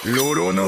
लोरो no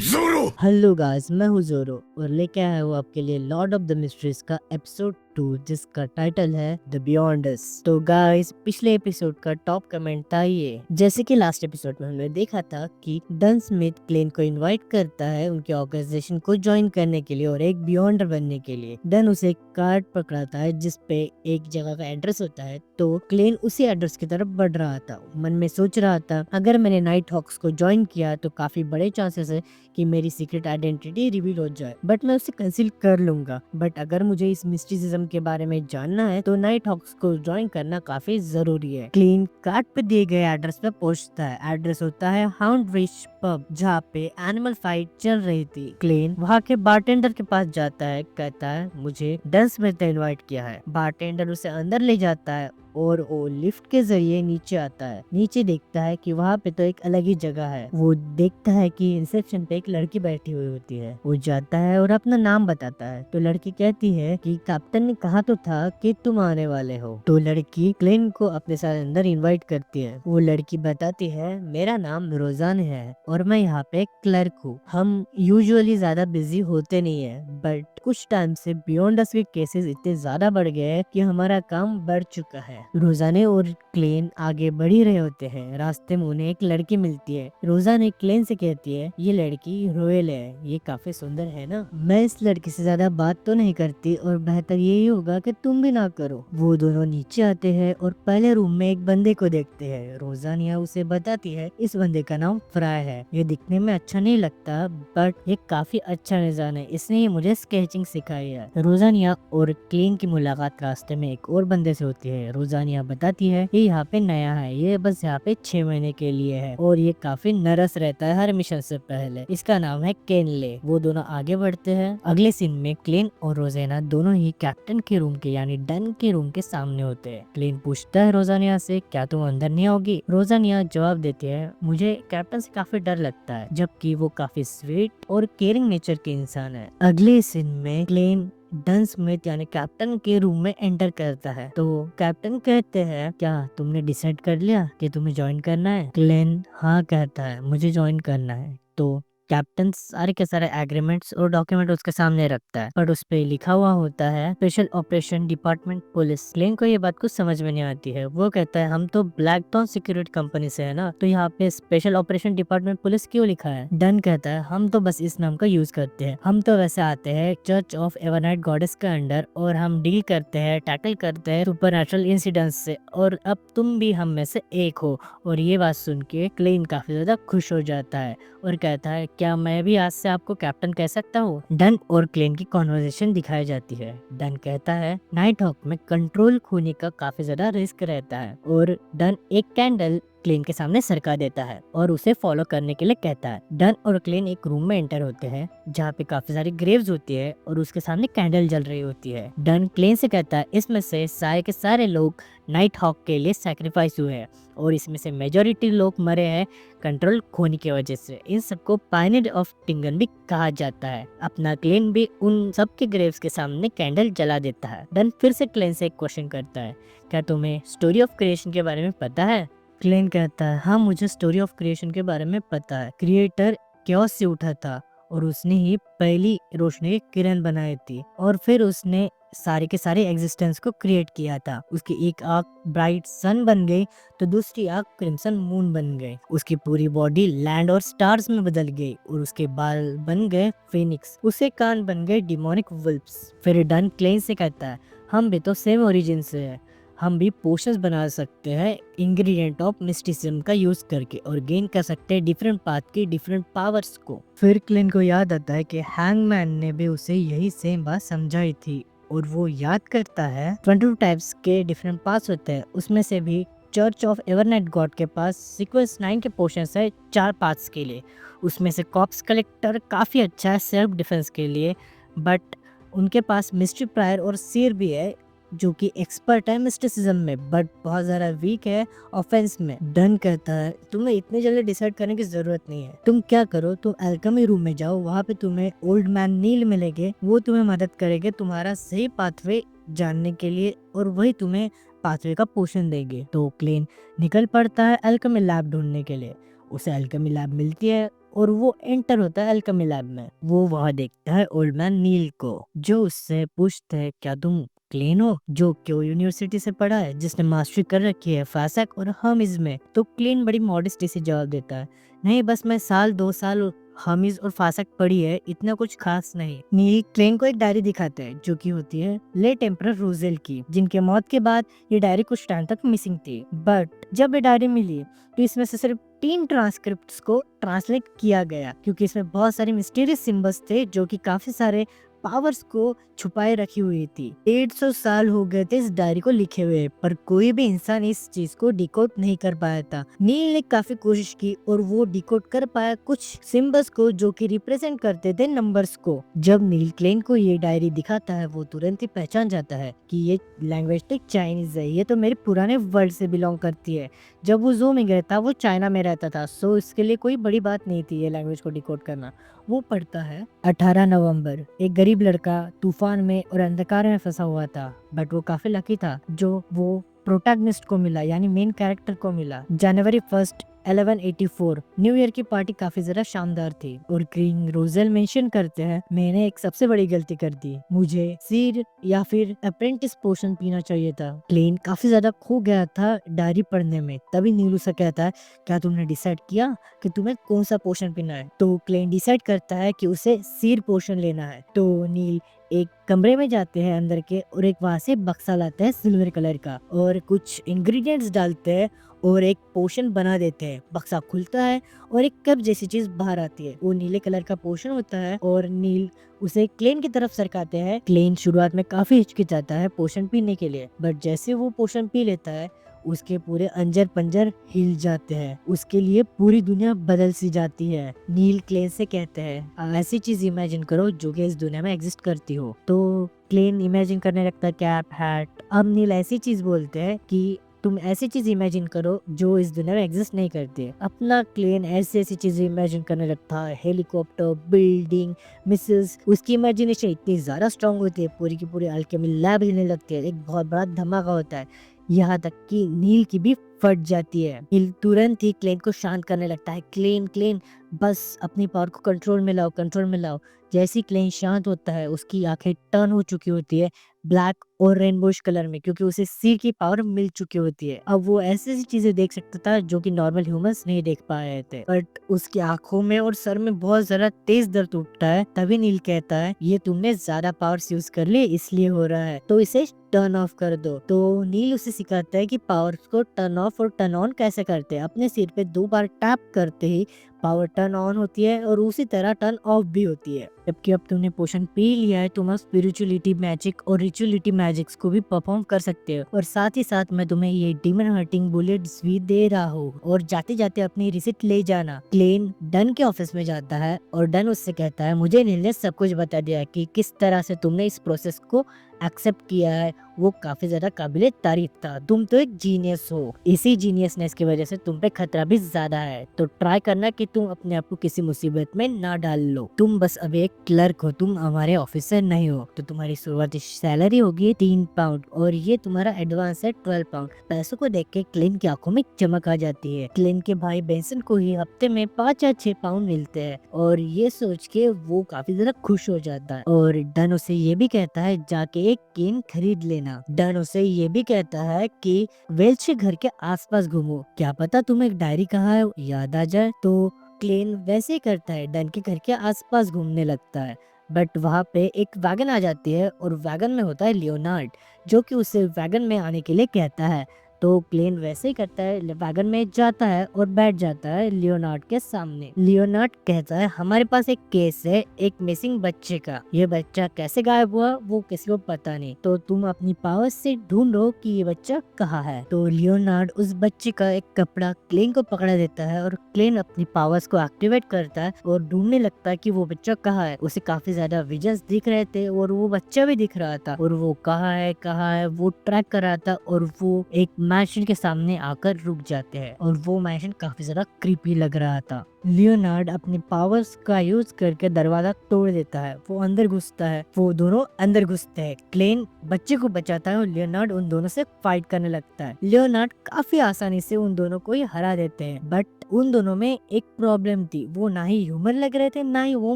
जोरो। Hello guys, मैं हूँ जोरो और लेके आया हूँ आपके लिए लॉर्ड ऑफ द मिस्ट्रीज का एपिसोड 2 जिसका टाइटल है द बियॉन्ड अस। तो गाइस, पिछले एपिसोड का टॉप कमेंट था ये। जैसे कि लास्ट एपिसोड में हमने देखा था कि डन स्मिथ क्लेन को इनवाइट करता है उनके ऑर्गेनाइजेशन को ज्वाइन करने के लिए और एक बियॉन्डर बनने के लिए। डन उसे एक कार्ड पकड़ाता है जिसपे एक जगह का एड्रेस होता है, तो क्लेन उसी एड्रेस की तरफ बढ़ रहा था। मन में सोच रहा था अगर मैंने नाइट हॉक्स को ज्वाइन किया तो काफी बड़े चांसेस है कि मेरी सीक्रेट आइडेंटिटी रिवील हो जाए, बट मैं उसे कंसील कर लूंगा। बट अगर मुझे इस मिस्टिसिज्म के बारे में जानना है तो नाइट हॉक्स को ज्वाइन करना काफी जरूरी है। क्लीन कार्ड पे दिए गए एड्रेस पे पहुंचता है। एड्रेस होता है हाउंड रिच पब, जहाँ पे एनिमल फाइट चल रही थी। क्लीन वहाँ के बारटेंडर के पास जाता है, कहता है मुझे डन स्मिथ ने इनवाइट किया है। बारटेंडर उसे अंदर ले जाता है और वो लिफ्ट के जरिए नीचे आता है। नीचे देखता है कि वहाँ पे तो एक अलग ही जगह है। वो देखता है कि रिसेप्शन पे एक लड़की बैठी हुई होती है। वो जाता है और अपना नाम बताता है, तो लड़की कहती है कि कैप्टन ने कहा तो था कि तुम आने वाले हो। तो लड़की क्लेन को अपने साथ अंदर इनवाइट करती है। वो लड़की बताती है मेरा नाम रोजान है और मैं यहाँ पे क्लर्क हूँ। हम यूजुअली ज्यादा बिजी होते नहीं है, बट कुछ टाइम से बियॉन्ड अस के केसेस इतने ज्यादा बढ़ गए हैं कि हमारा काम बढ़ चुका है। रोजाने और क्लेन आगे बढ़ ही रहे होते हैं। रास्ते में उन्हें एक लड़की मिलती है। रोजाने क्लेन से कहती है ये लड़की रोयल है, ये काफी सुंदर है ना। मैं इस लड़की से ज्यादा बात तो नहीं करती और बेहतर यही होगा कि तुम भी ना करो। वो दोनों नीचे आते हैं और पहले रूम में एक बंदे को देखते हैं। रोजानिया उसे बताती है इस बंदे का नाम फ्राई है। ये दिखने में अच्छा नहीं लगता, बट ये काफी अच्छा इंसान है, इसने ये मुझे स्केचिंग सिखाई है। रोजानिया और क्लेन की मुलाकात रास्ते में एक और बंदे से होती है। रोजानिया बताती है ये यहाँ पे नया है, ये बस यहाँ पे 6 महीने के लिए है और ये काफी नर्वस रहता है हर मिशन से पहले। इसका नाम है केनले। वो दोनों आगे बढ़ते हैं। अगले सीन में क्लेन और रोजाना दोनों ही कैप्टन के रूम के यानी डन के रूम के सामने होते हैं। क्लेन पूछता है रोजानिया से क्या तुम अंदर नहीं आओगी। रोजानिया जवाब देती है मुझे कैप्टन से काफी डर लगता है, जबकि वो काफी स्वीट और केयरिंग नेचर के इंसान है। अगले सीन में क्लेन डन स्मिथ यानी कैप्टन के रूम में एंटर करता है, तो कैप्टन कहते हैं क्या तुमने डिसाइड कर लिया कि तुम्हें ज्वाइन करना है। क्लेन हाँ कहता है मुझे ज्वाइन करना है। तो कैप्टन सारे के सारे एग्रीमेंट्स और डॉक्यूमेंट उसके सामने रखता है, पर उस पे लिखा हुआ होता है स्पेशल ऑपरेशन डिपार्टमेंट पुलिस। क्लेन को ये बात कुछ समझ में नहीं आती है। वो कहता है हम तो ब्लैकटॉन सिक्योरिटी कंपनी से है ना, तो यहाँ पे स्पेशल ऑपरेशन डिपार्टमेंट पुलिस क्यों लिखा है। डन कहता है हम तो बस इस नाम का यूज करते हैं, हम तो वैसे आते हैं चर्च ऑफ एवरनाइट गॉडेस के अंडर और हम डील करते हैं, टैकल करते हैं सुपरनैचुरल इंसिडेंट्स से, और अब तुम भी हम में से एक हो। और ये बात सुन के क्लेन काफी ज्यादा खुश हो जाता है और कहता है क्या मैं भी आज से आपको कैप्टन कह सकता हूँ। डन और क्लेन की कॉन्वर्सेशन दिखाई जाती है। डन कहता है नाइट हॉक में कंट्रोल खोने का काफी ज्यादा रिस्क रहता है, और डन एक कैंडल क्लेन के सामने सरका देता है और उसे फॉलो करने के लिए कहता है। डन और क्लेन एक रूम में एंटर होते हैं जहाँ पे काफी सारी ग्रेव्स होती है और उसके सामने कैंडल जल रही होती है। डन क्लेन से कहता है इसमें से सारे के सारे लोग नाइट हॉक के लिए सैक्रिफाइस हुए हैं और इसमें से मेजोरिटी लोग मरे हैं कंट्रोल खोने की वजह से। इन सबको पायनियर ऑफ टिंगन भी कहा जाता है। अपना क्लेन भी उन सब के ग्रेव्स के सामने कैंडल जला देता है। डन फिर से क्लेन से एक क्वेश्चन करता है क्या तुम्हें स्टोरी ऑफ क्रिएशन के बारे में पता है। क्लेन कहता है हाँ मुझे स्टोरी ऑफ क्रिएशन के बारे में पता है। क्रिएटर क्योस से उठा था और उसने ही पहली रोशनी की किरण बनाई थी और फिर उसने सारे के सारे एग्जिस्टेंस को क्रिएट किया था। उसकी एक आंख ब्राइट सन बन गई तो दूसरी आंख क्रिम्सन मून बन गई। उसकी पूरी बॉडी लैंड और स्टार्स में बदल गई और उसके बाल बन गए फिनिक्स। उसके कान बन गए डिमोनिक वुल्फ्स। फिर डन क्लेन से कहता है हम भी तो सेम ओरिजिन से है, हम भी पोशंस बना सकते हैं इंग्रेडिएंट ऑफ मिस्टिसिज्म का यूज करके और गेन कर सकते हैं डिफरेंट पाथ की डिफरेंट पावर्स को। फिर क्लेन को याद आता है कि हैंगमैन ने भी उसे यही सेम बात समझाई थी और वो याद करता है 22 टाइप्स के डिफरेंट पाथ्स होते हैं, उसमें से भी चर्च ऑफ एवरनाइट गॉड के पास सीक्वेंस 9 के पोर्शंस है 4 पाथ्स के लिए। उसमें से कॉप्स कलेक्टर काफी अच्छा है सेल्फ डिफेंस के लिए, बट उनके पास मिस्ट्री प्रायर और सीर भी है जो कि एक्सपर्ट है मिस्टिसिज्म में, बट बहुत ज्यादा वीक है ऑफेंस में। डन कहता है तुम्हें इतने जल्दी डिसाइड करने की जरूरत नहीं है, तुम क्या करो तुम अल्केमी रूम में जाओ, वहाँ पे तुम्हें ओल्ड मैन नील मिलेंगे, वो तुम्हें मदद करेंगे तुम्हारा सही पाथवे जानने के लिए और वही तुम्हें पाथवे का पोषण देंगे। तो क्लेन निकल पड़ता है अल्केमी लैब ढूंढने के लिए। उसे अल्केमी लैब मिलती है और वो एंटर होता है अल्केमी लैब में। वो वहाँ देखता है ओल्ड मैन नील को, जो उससे पूछता है क्या तुम क्लेन हो, जो क्यों यूनिवर्सिटी से पढ़ा है, जिसने मास्टरी कर रखी है फासक और हर्मिज में। तो क्लेन बड़ी मॉडेस्टी से जवाब देता है, नहीं बस मैं 2 साल हर्मिज और फासक पढ़ी है, इतना कुछ खास नहीं। नील क्लेन को एक डायरी दिखाता है जो कि होती है लेट एम्परर रूजेल की, जिनके मौत के बाद ये डायरी कुछ टाइम तक मिसिंग थी। बट जब ये डायरी मिली तो इसमें से सिर्फ 3 ट्रांसक्रिप्ट्स को ट्रांसलेट किया गया, क्योंकि इसमें बहुत सारे मिस्टीरियस सिंबल्स थे जो कि काफी सारे पावर्स को छुपाए रखी हुई थी। 150 साल हो गए थे इस डायरी को लिखे हुए, पर कोई भी इंसान इस चीज को डिकोड नहीं कर पाया था। नील ने काफी कोशिश की और वो डिकोड कर पाया कुछ सिंबल्स को जो कि रिप्रेजेंट करते थे नंबर्स को। जब नील क्लेन को ये डायरी दिखाता है वो तुरंत ही पहचान जाता है कि ये लैंग्वेज तो चाइनीज है, ये तो मेरे पुराने वर्ल्ड से बिलोंग करती है। जब वो ज़ू में गया था वो चाइना में रहता था, सो इसके लिए कोई बड़ी बात नहीं थी ये लैंग्वेज को डिकोड करना। वो पढ़ता है 18 नवंबर, एक गरीब लड़का तूफान में और अंधकार में फंसा हुआ था, बट वो काफी लकी था जो वो प्रोटैगनिस्ट को मिला, यानी मेन कैरेक्टर को मिला। जनवरी 1 1184 न्यू ईयर की पार्टी काफी ज्यादा शानदार थी और किंग रोजेल मेंशन करते हैं, मैंने एक सबसे बड़ी गलती कर दी, मुझे सीर या फिर अप्रेंटिस पोशन पीना चाहिए था। क्लेन काफी ज्यादा खो गया था डायरी पढ़ने में, तभी नील उसे कहता है क्या तुमने डिसाइड किया कि तुम्हें कौन सा पोशन पीना है। तो क्लेन डिसाइड करता है कि उसे सीर पोशन लेना है। तो नील एक कमरे में जाते हैं अंदर के और एक वहां से बक्सा लाते हैं सिल्वर कलर का और कुछ इंग्रेडिएंट्स डालते हैं और एक पोशन बना देते हैं। बक्सा खुलता है और एक कप जैसी चीज बाहर आती है, वो नीले कलर का पोशन होता है और नील उसे क्लेन की तरफ सरकाते हैं। क्लेन शुरुआत में काफी हिचकिचाता है पोशन पीने के लिए, बट जैसे वो पोशन पी लेता है उसके पूरे अंजर पंजर हिल जाते हैं, उसके लिए पूरी दुनिया बदल सी जाती है। नील क्लेन से कहते हैं ऐसी चीज इमेजिन करो जो कि इस दुनिया में एग्जिस्ट करती हो। तो क्लेन इमेजिन करने लगता है कैप हैट। अब नील ऐसी चीज बोलते हैं कि तुम ऐसी चीज इमेजिन करो जो इस दुनिया में एग्जिस्ट नहीं करती। अपना क्लेन ऐसी ऐसी चीजें इमेजिन करने लगता है, हेलीकॉप्टर, बिल्डिंग, मिसाइल्स। उसकी इमेजिनेशन इतनी ज्यादा स्ट्रांग होती है पूरी की पूरी अल्केमी लैब हिलने लगती है, एक बहुत बड़ा धमाका होता है, यहाँ तक कि नील की भी फट जाती है। नील तुरंत ही क्लेन को शांत करने लगता है, क्लेन क्लेन बस अपनी पावर को कंट्रोल में लाओ, कंट्रोल में लाओ। जैसे क्लेन शांत होता है उसकी आंखें टर्न हो चुकी होती है ब्लैक और रेनबोश कलर में, क्योंकि उसे सी की पावर मिल चुकी होती है। अब वो ऐसी ऐसी चीजें देख सकता था जो कि नॉर्मल ह्यूमंस नहीं देख पा रहे थे। बट उसकी आंखों में और सर में बहुत ज्यादा तेज दर्द उठता है। तभी नील कहता है ये तुमने ज्यादा पावर्स यूज कर ली इसलिए हो रहा है, तो इसे टर्न ऑफ कर दो। तो नील उसे सिखाता है कि पावर्स को टर्न ऑफ और टर्न ऑन कैसे करते हैं। अपने सिर पे 2 बार टैप करते ही पावर टर्न ऑन होती है और उसी तरह टर्न ऑफ भी होती है। जबकि अब तुमने पोशन पी लिया है, तुम स्पिरिचुअलिटी मैजिक और रिचुअलिटी मैजिक्स को भी परफॉर्म कर सकते हो, और साथ ही साथ मैं तुम्हें ये डीमन हर्टिंग बुलेट्स भी दे रहा हूँ, और जाते जाते अपनी रिसिप्ट ले जाना। क्लेन डन के ऑफिस में जाता है और डन उससे कहता है मुझे नील ने सब कुछ बता दिया कि किस तरह से तुमने इस प्रोसेस को एक्सेप्ट किया है, वो काफी ज्यादा काबिले तारीफ था, तुम तो एक जीनियस हो। इसी जीनियसनेस की वजह से तुम पे खतरा भी ज्यादा है, तो ट्राई करना कि तुम अपने आप को किसी मुसीबत में ना डाल लो। तुम बस अब एक क्लर्क हो, तुम हमारे ऑफिसर नहीं हो। तो तुम्हारी शुरुआती सैलरी होगी 3 पाउंड और ये तुम्हारा एडवांस है 12 पाउंड। पैसों को देख के क्लेन की आंखों में चमक आ जाती है। क्लेन के भाई बेंसन को ही हफ्ते में 5 या 6 पाउंड मिलते हैं और ये सोच के वो काफी ज्यादा खुश हो जाता है। और डन उसे ये भी कहता है जाके एक केन खरीद लेना। डन उसे ये भी कहता है कि वेल्च के घर के आसपास घूमो, क्या पता तुम्हें एक डायरी कहाँ है याद आ जाए। तो क्लेन वैसे ही करता है, डन के घर के आसपास घूमने लगता है। बट वहाँ पे एक वैगन आ जाती है और वैगन में होता है लियोनार्ड, जो कि उसे वैगन में आने के लिए कहता है। तो क्लेन वैसे ही करता है, वैगन में जाता है और बैठ जाता है लियोनार्ड के सामने। लियोनार्ड कहता है हमारे पास एक केस है एक मिसिंग बच्चे का, ये बच्चा कैसे गायब हुआ वो किसी को पता नहीं, तो तुम अपनी पावर से ढूंढो कि ये बच्चा कहाँ है। तो लियोनार्ड उस बच्चे का एक कपड़ा क्लेन को पकड़ा देता है और क्लेन अपनी पावर्स को एक्टिवेट करता है और ढूंढने लगता है कि वो बच्चा कहाँ है। उसे काफी ज्यादा विजन्स दिख रहे थे और वो बच्चा भी दिख रहा था, और वो कहाँ है वो ट्रैक कर रहा था, और वो एक मैंशन के सामने आकर रुक जाते हैं और वो मैंशन काफी ज्यादा क्रीपी लग रहा था। लियोनार्ड अपनी पावर्स का यूज करके दरवाजा तोड़ देता है, वो अंदर घुसता है, वो दोनों अंदर घुसते हैं। क्लेन बच्चे को बचाता है और लियोनार्ड उन दोनों से फाइट करने लगता है। लियोनार्ड काफी आसानी से उन दोनों को ही हरा देते हैं, बट उन दोनों में एक प्रॉब्लम थी, वो ना ही ह्यूमन लग रहे थे ना ही वो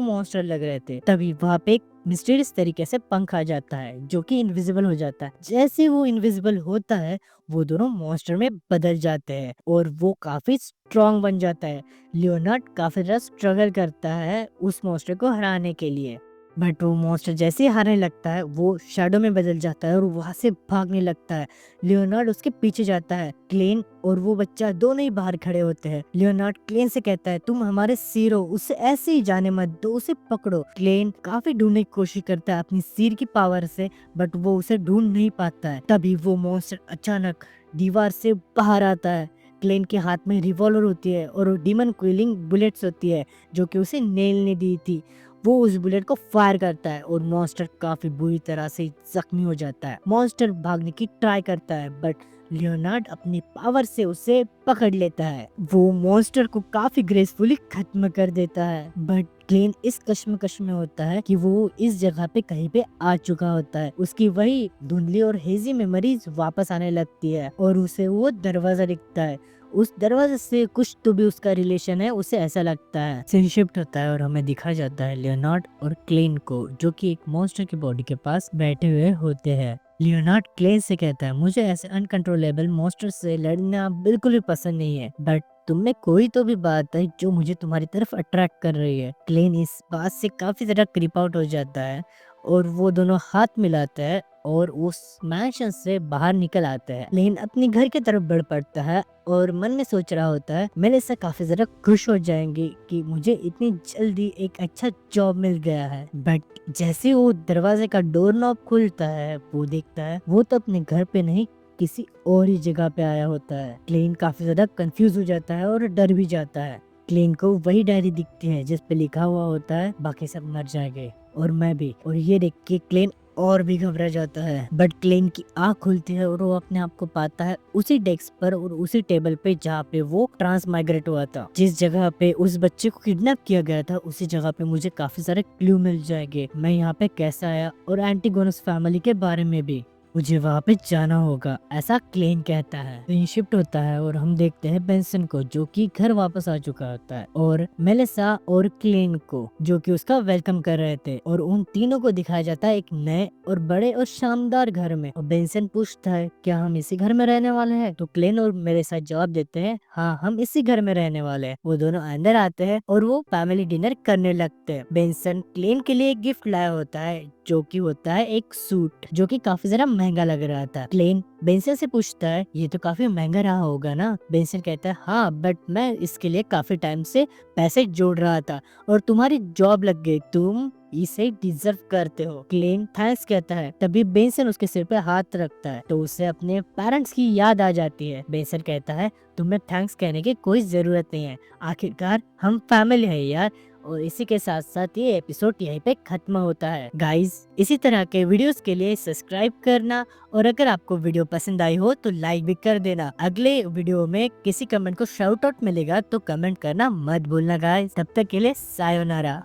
मॉन्स्टर लग रहे थे। तभी वहाँ पे एक मिस्टीरियस तरीके से पंख आ जाता है जो कि इनविजिबल हो जाता है। जैसे वो इनविजिबल होता है वो दोनों मॉन्स्टर में बदल जाते हैं और वो काफी स्ट्रांग बन जाता है। लियोनार्ड काफी ज्यादा स्ट्रगल करता है उस मॉन्स्टर को हराने के लिए, बट वो मॉन्स्टर जैसे ही हारने लगता है वो शैडो में बदल जाता है और वहां से भागने लगता है। लियोनार्ड उसके पीछे जाता है। क्लेन और वो बच्चा दोनों ही बाहर खड़े होते हैं। लियोनार्ड क्लेन से कहता है तुम हमारे सिर हो, उससे ऐसे ही जाने मत दो, उसे पकड़ो। क्लेन काफी ढूंढने की कोशिश करता है अपनी सिर की पावर से, बट वो उसे ढूंढ नहीं पाता है। तभी वो मॉन्स्टर अचानक दीवार से बाहर आता है। क्लेन के हाथ में रिवॉल्वर होती है और डीमन क्विलिंग बुलेट्स होती है जो कि उसे नेल ने दी थी। वो उस बुलेट को फायर करता है और मॉन्स्टर काफी बुरी तरह से जख्मी हो जाता है। मॉन्स्टर भागने की ट्राई करता है, बट लियोनार्ड अपनी पावर से उसे पकड़ लेता है। वो मॉन्स्टर को काफी ग्रेसफुली खत्म कर देता है, बट क्लेन इस कश्मकश में होता है कि वो इस जगह पे कहीं पे आ चुका होता है। उसकी वही धुंधली और हेजी मेमोरीज वापस आने लगती है और उसे वो दरवाजा दिखता है। उस दरवाजे से कुछ तो भी उसका रिलेशन है, उसे ऐसा लगता है। सीन शिफ्ट होता है और हमें दिखा जाता है लियोनार्ड और क्लेन को जो कि एक मॉन्स्टर की बॉडी के पास बैठे हुए होते हैं। लियोनार्ड क्लेन से कहता है मुझे ऐसे अनकंट्रोलेबल मॉन्स्टर से लड़ना बिल्कुल भी पसंद नहीं है, बट तुम में कोई तो भी बात है जो मुझे तुम्हारी तरफ अट्रैक्ट कर रही है। क्लेन इस बात से काफी ज्यादा क्रीप आउट हो जाता है और वो दोनों हाथ मिलाते हैं और उस मैंशन से बाहर निकल आते हैं। लेकिन अपनी घर की तरफ बढ़ पड़ता है और मन में सोच रहा होता है मेरे से काफी ज्यादा खुश हो जाएंगे कि मुझे इतनी जल्दी एक अच्छा जॉब मिल गया है। बट जैसे वो दरवाजे का डोर नॉब खुलता है वो देखता है वो तो अपने घर पे नहीं किसी और ही जगह पे आया होता है। क्लेन काफी ज्यादा कंफ्यूज हो जाता है और डर भी जाता है। क्लेन को वही डायरी दिखती है जिस पे लिखा हुआ होता है बाकी सब मर जाएंगे और मैं भी। और ये देख के क्लेन और भी घबरा जाता है, बट क्लेन की आँख खुलती है और वो अपने आप को पाता है उसी डेस्क पर और उसी टेबल पे जहाँ पे वो ट्रांसमाइग्रेट हुआ था। जिस जगह पे उस बच्चे को किडनैप किया गया था उसी जगह पे मुझे काफी सारे क्लू मिल जाएंगे, मैं यहाँ पे कैसे आया और एंटीगोनस फैमिली के बारे में भी मुझे वहाँ पे जाना होगा, ऐसा क्लेन कहता है। सीन शिफ्ट होता है और हम देखते हैं बेंसन को जो कि घर वापस आ चुका होता है और मेलिसा और क्लेन को जो कि उसका वेलकम कर रहे थे और उन तीनों को दिखाया जाता है एक नए और बड़े और शानदार घर में। और बेंसन पूछता है क्या हम इसी घर में रहने वाले हैं, तो क्लेन और मेलिसा जवाब देते हैं हाँ हम इसी घर में रहने वाले हैं। वो दोनों अंदर आते हैं और वो फैमिली डिनर करने लगते हैं। बेंसन क्लेन के लिए एक गिफ्ट लाया होता है जो कि होता है एक सूट जो कि काफी ज्यादा महंगा लग रहा था। क्लेन बेंसन से पूछता है ये तो काफी महंगा रहा होगा ना। बेंसन कहता है हाँ बट मैं इसके लिए काफी टाइम से पैसे जोड़ रहा था और तुम्हारी जॉब लग गई, तुम इसे डिजर्व करते हो। क्लेन थैंक्स कहता है, तभी बेंसन उसके सिर पे हाथ रखता है तो उसे अपने पेरेंट्स की याद आ जाती है। बेंसन कहता है तुम्हें थैंक्स कहने की कोई जरूरत नहीं है, आखिरकार हम फैमिली है यार। और इसी के साथ साथ ये एपिसोड यहीं पे खत्म होता है। गाइस इसी तरह के वीडियोस के लिए सब्सक्राइब करना और अगर आपको वीडियो पसंद आई हो तो लाइक भी कर देना। अगले वीडियो में किसी कमेंट को शाउट आउट मिलेगा तो कमेंट करना मत भूलना गाइस। तब तक के लिए सायोनारा।